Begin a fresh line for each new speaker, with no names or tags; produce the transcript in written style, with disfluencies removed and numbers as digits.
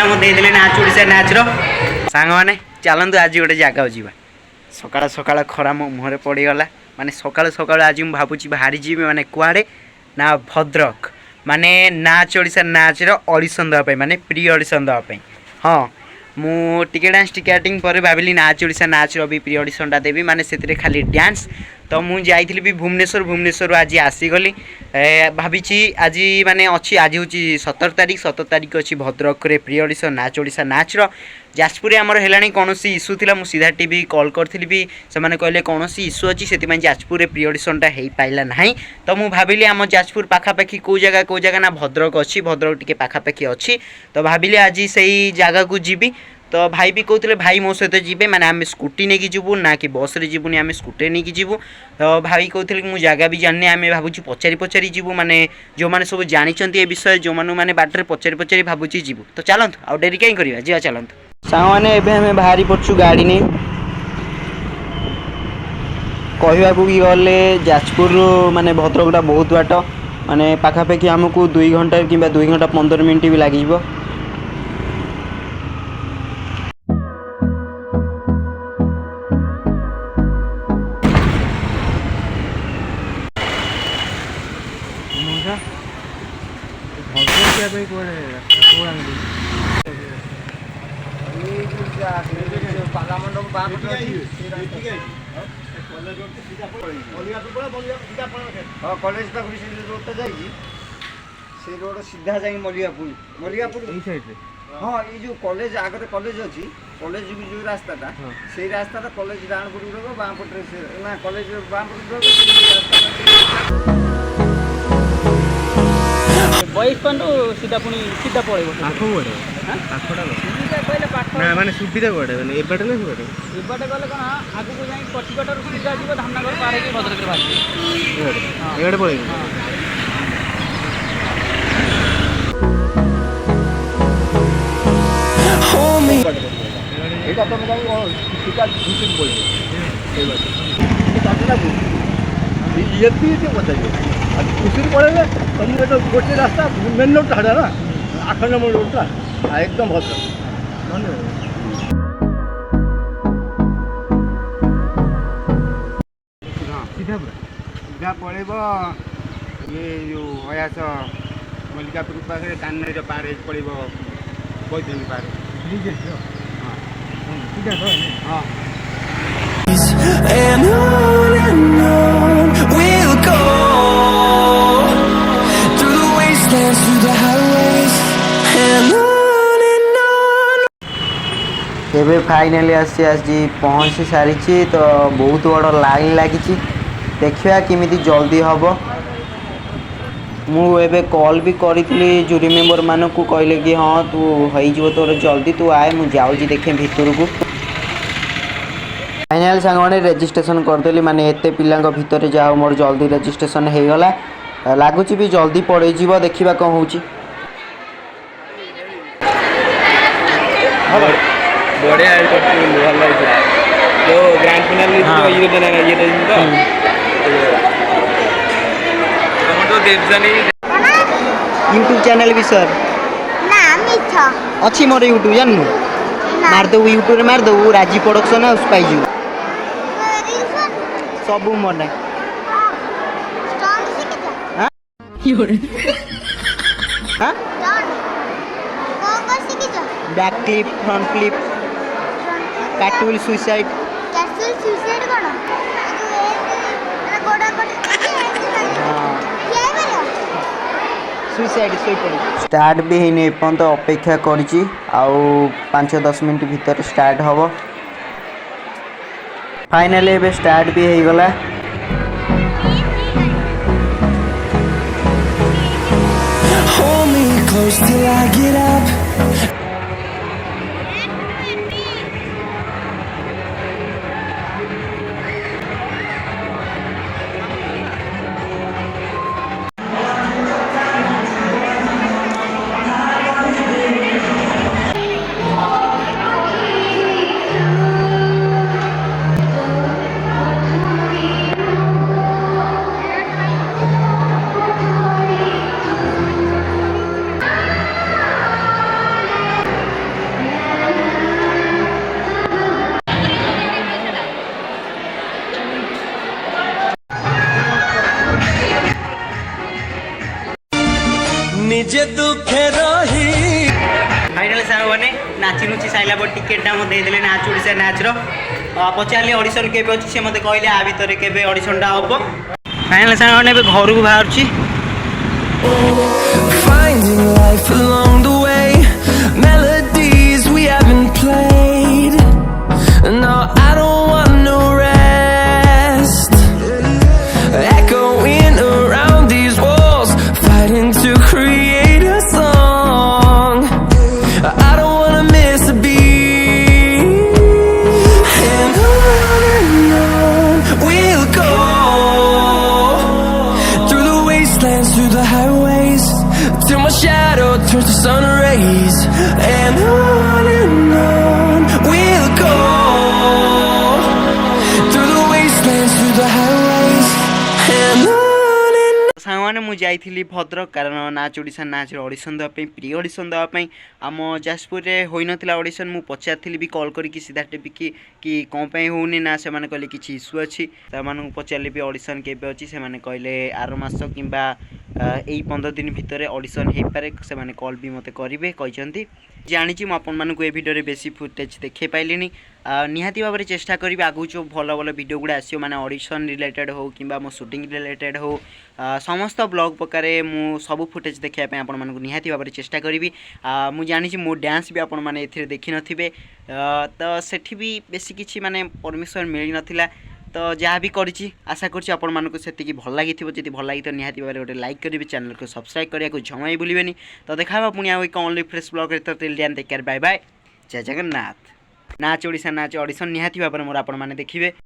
नाम देदेले नाच ओडिशा नाच रो सांग माने चलतु आज गोटे जगह जावा सकाळ सकाळ खरा मो मुहरे पड़गला माने सकाळ सकाळ आज मु भाबुची बाहरी जीवी माने कुआडे ना भद्रक माने नाच ओडिशा नाच रो ऑडिशन दवा पे माने प्री ऑडिशन दवा पे हाँ मु टिके डांस टिके एक्टिंग पर भाविली नाच ओडिशा नाच रो भी प्री ऑडिशनटा देवी माने से खाली डांस तो मुझे जाइली भी भुवनेश्वर आज आसीगली भावी आज माने अच्छी आज हूँ 17 तारीख अच्छी भद्रक रे प्री ऑडिशन नाच ओडिशा नाच रो जाजपुर आमर है कौन इश्यू थी मुझे सीधा टीवी कॉल करी भी से कहले कौन इश्यू अच्छी से जाजपुर प्री ऑडिशनटा हो पाइला ना तो मुझे भाविली आम जाजपुर पाखापाखि कौ जगह ना भद्रक अच्छी भद्रक टी पाखापाखि अच्छी तो भाविली आज से जगह को जीवी तो भाई भी कहते भाई मो सहित जी मैंने आम स्कूटी नहीं जीवु ना कि बस रे जीवुनी आम स्कूटी नहीं जीवु तो भाई कहते मुझे जगह भी जानी आम भावुँ पचारि जीवु माने जो मैंने सब जानते ए विषय जो मैंने बाटर पचारि भावुँ जीवु तो चलतु आउ डेरी कहीं करवा जी चलतु सांग मैंने एवं बाहरी पड़ू गाड़ी नहीं कहवाक गले जाजपुर माने भद्रकटा बहुत बाट माने पाखापाखि आमको 2 घंटा कि 2 घंटा 15 मिनट भी लगे
कॉलेज रोडटा जाइए से रोड सीधा जाए मलियापुर हाँ ये जो कॉलेज आगे कॉलेज अच्छी कॉलेज जो रास्ता से रास्ता कॉलेज डाण पट रहा बाँ पटे ना कॉलेज बाँ
बॉयस्टैंड सीधा पुणी सीधा पड़े
माने सुविधा कौटे मैंने एबाटे ना सुबाटे
एबाटे गले कौन आगू को जाई पटिकटर सीधा जीव धामनगर पार होगी भद्रक बाहर
एबाटे पड़े
এটা তো আমি টিকা ঢুকে বলি এইবার তাছাড়া ইয়েতে যে কথা যে আর কুসির পড়ে তুমি তো গোটে রাস্তা মেন রোডটা হাঁটা না 8 নম্বর রোডটা একদম ভদ্র
सीधा पूरा सीधा पड़ेब ये जो हयास मल्लिकापुर पाखे कान्नाई पार पड़ेब बैतरणी पार सीधा हाँ
And on we'll go through the wastelands, through the highways, and on and on.
एबे फाइनली आज पहुँची सारी तो बहुत बड़ लाइन लगी देखा किमिति जल्दी हम मुझे कॉल भी करी जूरी मेम्बर मान को कहले कि हाँ तू हो तोर जल्दी तू आए मुझे जाऊँगी देखे भितर को फाइनाल सांग मैंने रेजिस्ट्रेशन करदेली माने एते पिला भितर जाओ मोर जल्दी रेजिस्ट्रेशन हो गला लगुच भी जल्दी पड़े जीव देखा कौन हो
बढ़िया जो ग्रैंड फिनाल
यूट्यूब चैनल भी सर अच्छी मोर यूट्यूब जानू मारदेव यूट्यूब मार देव राजीव प्रोडक्शन उस पाई सब मोर ना बैक क्लिप फ्रंट क्लिप कैटविल सुसाइड सुसाइड स्टार्ट भी है एपर्त अपेक्षा कर 5-10 मिनट भीतर स्टार्ट हम फाइनली एबे स्टार्ट भी हो गला
Hold me close till I get up. निजे दुखे रही
फाइनाल सारा मैंने नाची नुची सारा पर टिकेटा दे नाच ओडिशा नाच पचारे ऑडिशन के अच्छी से मत कहले आ भितर के ऑडिशनटा हम फाइनाल सारा मैंने घर को बाहर
Finding life along the way, melodies we haven't played. No, I don't want no rest. Echoing around these walls, fighting to create a song. I don't wanna miss a beat. And on we'll go, through the wastelands, through the highways, till my shadow turns to sun rays. And on we'll go, through the wastelands, through the highways, and on.
साने मुझे भद्रक कारण नाच ओडिशा नाच audition देवाई pre audition देवाई आम जाजपुर में होना audition मुझे पचारि भी कॉल करके सीधा टेपिकी कि कौन होनी ना से कहले कि इश्यू अच्छी पचारि भी ऑडिशन के अच्छी से कहले आर मास कि 15 दिन भितर ऑडिशन हो पारे से कॉल भी मत करेंगे कहते जानी मुझे भिडियो बेसी फुटेज देखे पाइली निहाती भाव में चेष्टा करी आगू जो भल भल भिडियो गुड़ा आसो मैंने ऑडिशन रिलेटेड हो कि मो शूटिंग रिलेटेड हो समस्त ब्लॉग प्रकार मु सब फुटेज देखापी आपण मानक निहाती भाव में चेष्टा करी मुझे जानी मो डांस भी आपण मैंने ए देखी नथिबे तो सेठी भी बेसी किछि माने परमिशन मिल नथिला तो जहाँ भी करी आशा करी भल लगी जब भल लगी तो निहाती भाव में गोटे लाइक करेंगे चैनल को सब्सक्राइब करने को जमा भूलें तो देखा पुणी आउ एक ओनली फ्रेश ब्लॉग तो till then take care bye bye जय जगन्नाथ नाच ओडिशा नाच ऑडिशन निहाती भाव में मोर आपण मैंने देखिए।